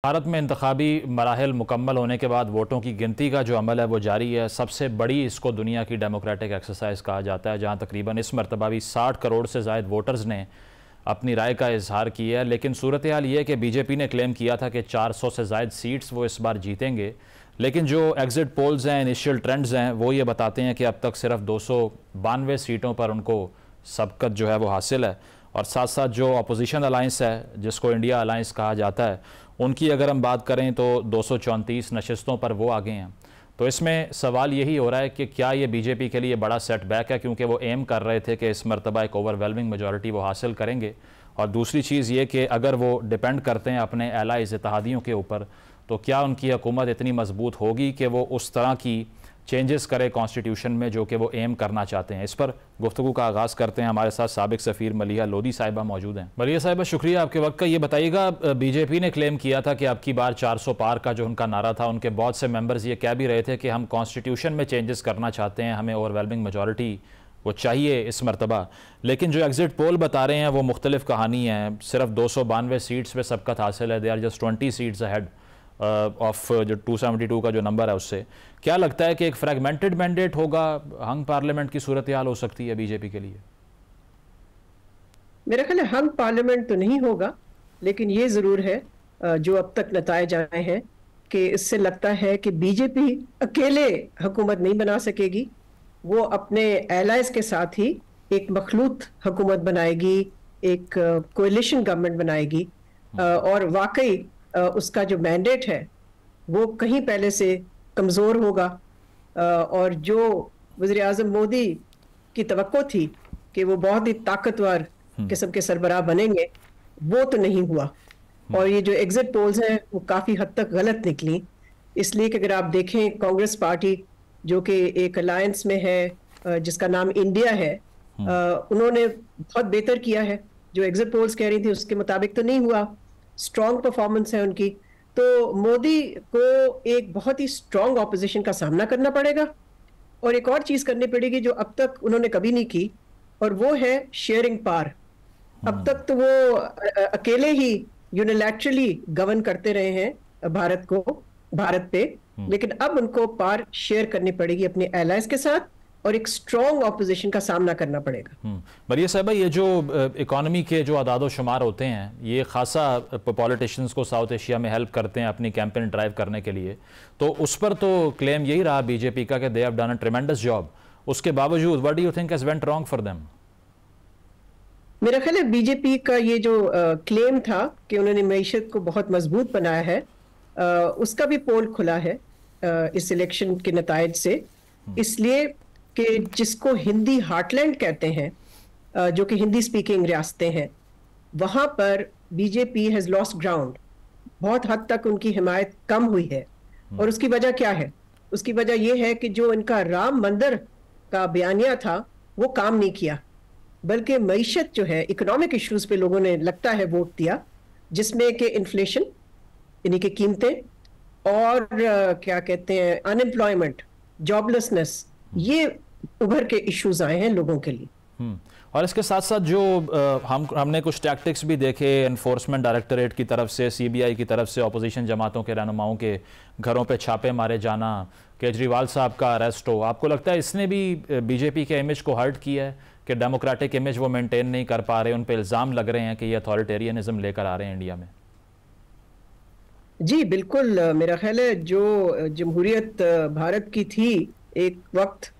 भारत में इंतखाबी मराहिल मुकम्मल होने के बाद वोटों की गिनती का जो अमल है वो जारी है। सबसे बड़ी इसको दुनिया की डेमोक्रेटिक एक्सरसाइज कहा जाता है, जहां तकरीबन इस मरतबा भी 60 करोड़ से ज़ायद वोटर्स ने अपनी राय का इजहार किया है। लेकिन सूरत हाल ये है कि बीजेपी ने क्लेम किया था कि 400 से ज़ायद सीट्स वो इस बार जीतेंगे, लेकिन जो एग्ज़िट पोल्स हैं, इनिशियल ट्रेंड्स हैं, वो ये बताते हैं कि अब तक सिर्फ 292 सीटों पर उनको सबकत जो है वो हासिल है। और साथ साथ जो अपोजिशन अलाइंस है, जिसको इंडिया अलाइंस कहा जाता है, उनकी अगर हम बात करें तो 234 नशस्तों पर वो आगे हैं। तो इसमें सवाल यही हो रहा है कि क्या ये बीजेपी के लिए बड़ा सेटबैक है, क्योंकि वो एम कर रहे थे कि इस मरतबा एक ओवरवेलमिंग मेजॉरिटी वो हासिल करेंगे। और दूसरी चीज़ ये कि अगर वो डिपेंड करते हैं अपने एलाइज इत्तेहादियों के ऊपर, तो क्या उनकी हुकूमत इतनी मजबूत होगी कि वो उस तरह की चेंजेस करे कॉन्स्टिट्यूशन में जो कि वो एम करना चाहते हैं। इस पर गुफ्तगू का आगाज़ करते हैं। हमारे साथ साबिक सफ़ीर मलिहा लोधी साहिबा मौजूद हैं। मलिहा साहिबा, शुक्रिया आपके वक्त का। ये बताइएगा, बीजेपी ने क्लेम किया था कि अब की बार 400 पार का जो उनका नारा था, उनके बहुत से मेंबर्स ये कह भी रहे थे कि हम कॉन्स्टिट्यूशन में चेंजेस करना चाहते हैं, हमें ओवरवेलमिंग मेजॉरिटी वो चाहिए इस मरतबा। लेकिन जो एग्जिट पोल बता रहे हैं वो मुख्तलिफ कहानी है। सिर्फ 292 सीट्स पर सबकत हासिल है। They are just 20 seats ahead of जो 272 का जो नंबर है उससे। क्या लगता है कि एक फ्रैगमेंटेड मैंडेट होगा, हंग पार्लियामेंट की सूरत हाल हो सकती है बीजेपी के लिए? मेरा ख्याल है हंग पार्लियामेंट तो नहीं होगा, लेकिन ये जरूर है जो अब तक नतायज आए हैं कि इससे लगता है कि बीजेपी अकेले हुकूमत नहीं बना सकेगी। वो अपने एलाइज के साथ ही एक मखलूत हुकूमत बनाएगी, एक कोalition गवर्नमेंट बनाएगी। और वाकई उसका जो मैंडेट है वो कहीं पहले से कमजोर होगा। और जो वज़ीर आज़म मोदी की तवक्को थी कि वो बहुत ही ताकतवर किस्म के सरबराह बनेंगे, वो तो नहीं हुआ। और ये जो एग्जिट पोल्स हैं वो काफी हद तक गलत निकली, इसलिए कि अगर आप देखें कांग्रेस पार्टी जो कि एक अलायंस में है जिसका नाम इंडिया है, उन्होंने बहुत बेहतर किया है। जो एग्जिट पोल्स कह रही थी उसके मुताबिक तो नहीं हुआ। स्ट्रॉन्ग परफॉर्मेंस है उनकी। तो मोदी को एक बहुत ही स्ट्रॉन्ग ऑपोजिशन का सामना करना पड़ेगा, और एक और चीज करनी पड़ेगी जो अब तक उन्होंने कभी नहीं की, और वो है शेयरिंग पावर। अब तक तो वो अकेले ही यूनिलैटरली गवर्न करते रहे हैं भारत पे, लेकिन अब उनको पावर शेयर करनी पड़ेगी अपने एलाइज के साथ, और एक स्ट्रॉन्ग ऑपोजिशन का सामना करना पड़ेगा। मलिहा साहिबा, ये जो इकोनॉमी के जो अदाद शुमार होते हैं, ये खासा पॉलिटिशियंस को साउथ एशिया में हेल्प करते हैं अपनी कैंपेन ड्राइव करने के लिए। तो उस पर तो क्लेम यही रहा बीजेपी का कि they have done a ट्रेमेंडस job. उसके बावजूद what do you think has went wrong for them? मेरा ख्याल है बीजेपी का ये जो क्लेम था कि उन्होंने मईशत को बहुत मजबूत बनाया है, उसका भी पोल खुला है इस इलेक्शन के नतायज से। इसलिए कि जिसको हिंदी हार्टलैंड कहते हैं, जो कि हिंदी स्पीकिंग रियासतें हैं, वहां पर बीजेपी हैज लॉस्ट ग्राउंड। बहुत हद तक उनकी हिमायत कम हुई है। और उसकी वजह क्या है? उसकी वजह यह है कि जो इनका राम मंदिर का बयानिया था वो काम नहीं किया, बल्कि मईशत जो है, इकोनॉमिक इश्यूज पे लोगों ने लगता है वोट दिया, जिसमें कि इन्फ्लेशन यानी कि कीमतें, और क्या कहते हैं अनएम्प्लॉयमेंट, जॉबलेसनेस, ये उभर के इश्यूज आए हैं लोगों के लिए। और इसके साथ साथ जो हमने कुछ टैक्टिक्स भी देखे एनफोर्समेंट डायरेक्टरेट की तरफ से, सीबीआई की तरफ से, अपोजिशन जमातों के रहनुमाओं के घरों पे छापे मारे जाना, केजरीवाल साहब का अरेस्ट हो। आपको लगता है इसने भी बीजेपी के इमेज को हर्ट किया है कि डेमोक्रेटिक इमेज वो मेंटेन नहीं कर पा रहे, उन पर इल्ज़ाम लग रहे हैं कि ये अथॉरिटेरियनिज्म लेकर आ रहे हैं इंडिया में? जी बिल्कुल। मेरा ख्याल है जो जमहूरियत भारत की थी एक वक्त,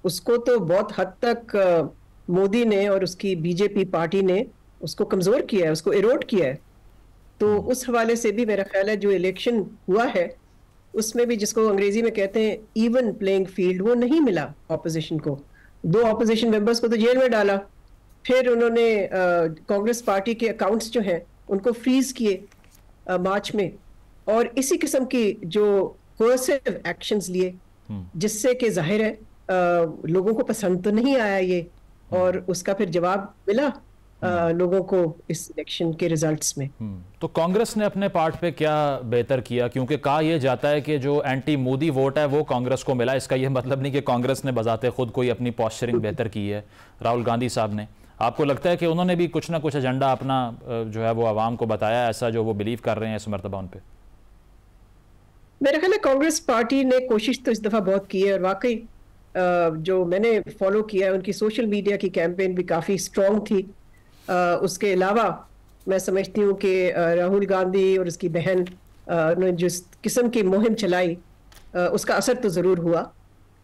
उसको तो बहुत हद तक मोदी ने और उसकी बीजेपी पार्टी ने उसको कमजोर किया है, उसको इरोड किया है। तो उस हवाले से भी मेरा ख्याल है जो इलेक्शन हुआ है उसमें भी, जिसको अंग्रेजी में कहते हैं इवन प्लेइंग फील्ड, वो नहीं मिला ऑपोजिशन को। 2 ऑपोजिशन मेंबर्स को तो जेल में डाला, फिर उन्होंने कांग्रेस पार्टी के अकाउंट्स जो हैं उनको फ्रीज किए मार्च में, और इसी किस्म की जो कोर्सिव एक्शंस लिए, जिससे कि जाहिर है लोगों को पसंद तो नहीं आया ये, और उसका फिर जवाब मिला लोगों को इस इलेक्शन के रिजल्ट्स में। तो कांग्रेस ने अपने पार्ट पे क्या बेहतर किया? क्योंकि कहा यह जाता है कि जो एंटी मोदी वोट है वो कांग्रेस को मिला। इसका यह मतलब नहीं कि कांग्रेस ने बजाते खुद कोई अपनी पॉस्चरिंग बेहतर की है। राहुल गांधी साहब ने, आपको लगता है कि उन्होंने भी कुछ ना कुछ एजेंडा अपना जो है वो आवाम को बताया, ऐसा जो वो बिलीव कर रहे हैं इस मरतबा उन पे? मेरा ख्याल है कांग्रेस पार्टी ने कोशिश तो इस दफा बहुत की है, और वाकई जो मैंने फॉलो किया है उनकी सोशल मीडिया की कैंपेन भी काफी स्ट्रांग थी। उसके अलावा मैं समझती हूँ कि राहुल गांधी और उसकी बहन ने जिस किस्म की मुहिम चलाई उसका असर तो जरूर हुआ।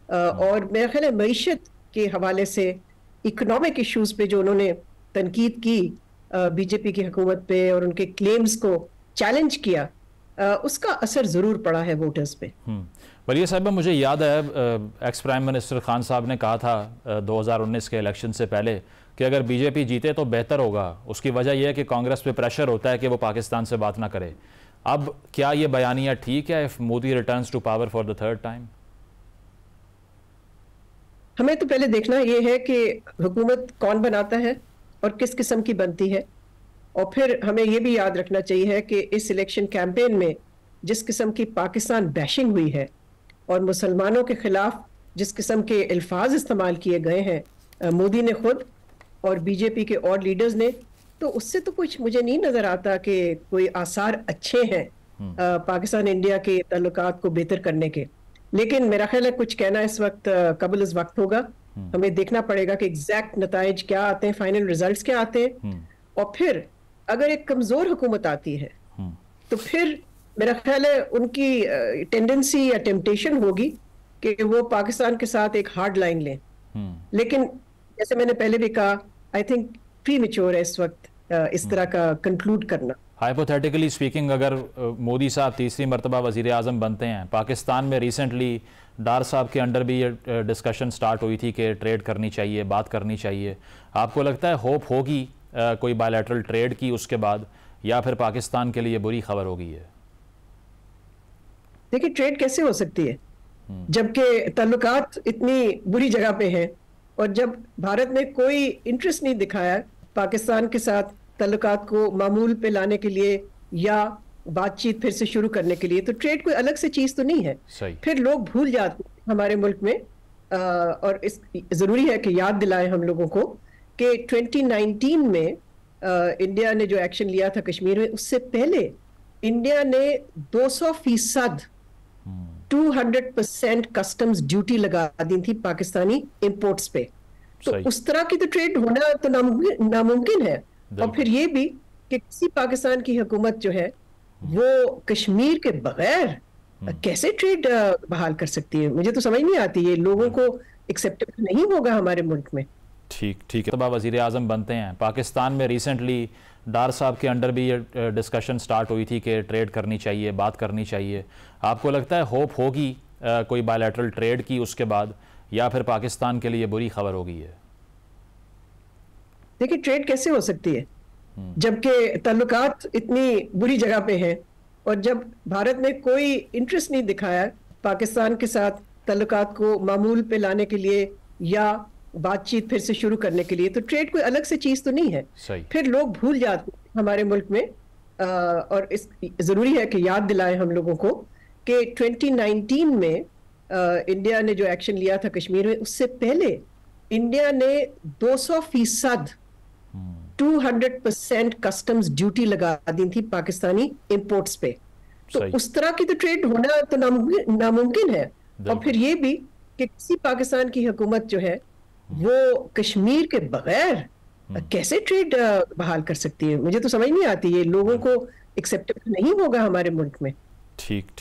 और मेरा ख्याल है मईशत के हवाले से इकोनॉमिक इश्यूज पे जो उन्होंने तनकीद की बीजेपी की हुकूमत पे और उनके क्लेम्स को चैलेंज किया, उसका असर जरूर पड़ा है वोटर्स पे। वलिया साहिबा, मुझे याद है एक्स प्राइम मिनिस्टर खान साहब ने कहा था 2019 के इलेक्शन से पहले कि अगर बीजेपी जीते तो बेहतर होगा। उसकी वजह यह है कि कांग्रेस पे प्रेशर होता है कि वो पाकिस्तान से बात ना करे। अब क्या ये बयानिया ठीक है if Modi returns to power for the third time? हमें तो पहले देखना ये है कि हुकूमत कौन बनाता है और किस किस्म की बनती है, और फिर हमें ये भी याद रखना चाहिए कि इस इलेक्शन कैंपेन में जिस किस्म की पाकिस्तान बैशिंग हुई है और मुसलमानों के खिलाफ जिस किस्म के अल्फाज इस्तेमाल किए गए हैं मोदी ने खुद और बीजेपी के और लीडर्स ने, तो उससे तो कुछ मुझे नहीं नजर आता कि कोई आसार अच्छे हैं पाकिस्तान इंडिया के ताल्लुकात को बेहतर करने के। लेकिन मेरा ख्याल है कुछ कहना इस वक्त कबल इस वक्त होगा। हमें देखना पड़ेगा कि एग्जैक्ट नताइज क्या आते हैं, फाइनल रिजल्ट्स क्या आते हैं, और फिर अगर एक कमजोर हुकूमत आती है तो फिर मेरा ख्याल है उनकी टेंडेंसी या टेम्पटेशन होगी कि वो पाकिस्तान के साथ एक हार्ड लाइन लें। लेकिन जैसे मैंने पहले भी कहा, आई थिंक प्रीमेच्योर है इस वक्त इस तरह का कंक्लूड करना। हाइपोथेटिकली स्पीकिंग, अगर मोदी साहब तीसरी मरतबा वज़ीर आज़म बनते हैं, पाकिस्तान में रिसेंटली डार साहब के अंडर भी ये डिस्कशन स्टार्ट हुई थी कि ट्रेड करनी चाहिए, बात करनी चाहिए। आपको लगता है होप होगी कोई बायलैटरल ट्रेड की उसके बाद, या फिर पाकिस्तान के लिए बुरी खबर होगी है? देखिए, ट्रेड कैसे हो सकती है जबकि ताल्लुकात इतनी बुरी जगह पे हैं, और जब भारत ने कोई इंटरेस्ट नहीं दिखाया पाकिस्तान के साथ ताल्लुकात को मामूल पे लाने के लिए या बातचीत फिर से शुरू करने के लिए, तो ट्रेड कोई अलग से चीज तो नहीं है। फिर लोग भूल जाते हैं हमारे मुल्क में, और इस जरूरी है कि याद दिलाएं हम लोगों को कि 2019 में इंडिया ने जो एक्शन लिया था कश्मीर में, उससे पहले इंडिया ने 200% 200% कस्टम्स ड्यूटी लगा दी थी पाकिस्तानी इंपोर्ट्स पे। तो उस तरह की तो ट्रेड होना तो नामुमकिन है। और फिर ये भी कि किसी पाकिस्तान की हुकूमत जो है वो कश्मीर के बगैर कैसे ट्रेड बहाल कर सकती है, मुझे तो समझ नहीं आती। ये लोगों को एक्सेप्टेबल नहीं होगा हमारे मुल्क में। ठीक है। तब वज़ीर आज़म बनते हैं, पाकिस्तान में रिसेंटली डार साहब के अंडर भी ये डिस्कशन स्टार्ट हुई थी कि ट्रेड करनी चाहिए, बात करनी चाहिए। आपको लगता है होप होगी कोई बायलैटरल ट्रेड की उसके बाद, या फिर पाकिस्तान के लिए बुरी खबर होगी है? देखिए, ट्रेड कैसे हो सकती है जबकि ताल्लुकात इतनी बुरी जगह पे हैं, और जब भारत ने कोई इंटरेस्ट नहीं दिखाया पाकिस्तान के साथ ताल्लुकात को मामूल पे लाने के लिए या बातचीत फिर से शुरू करने के लिए, तो ट्रेड कोई अलग से चीज तो नहीं है। फिर लोग भूल जाते हैं हमारे मुल्क में, और इस जरूरी है कि याद दिलाएं हम लोगों को कि 2019 में इंडिया ने जो एक्शन लिया था कश्मीर में, उससे पहले इंडिया ने 200% 200% कस्टम्स ड्यूटी लगा दी थी पाकिस्तानी इंपोर्ट्स पे। तो उस तरह की तो ट्रेड होना तो नामुमकिन है। और फिर ये भी कि किसी पाकिस्तान की हुकूमत जो है वो कश्मीर के बगैर कैसे ट्रेड बहाल कर सकती है, मुझे तो समझ नहीं आती। ये लोगों को एक्सेप्टेबल नहीं होगा हमारे मुल्क में। ठीक है।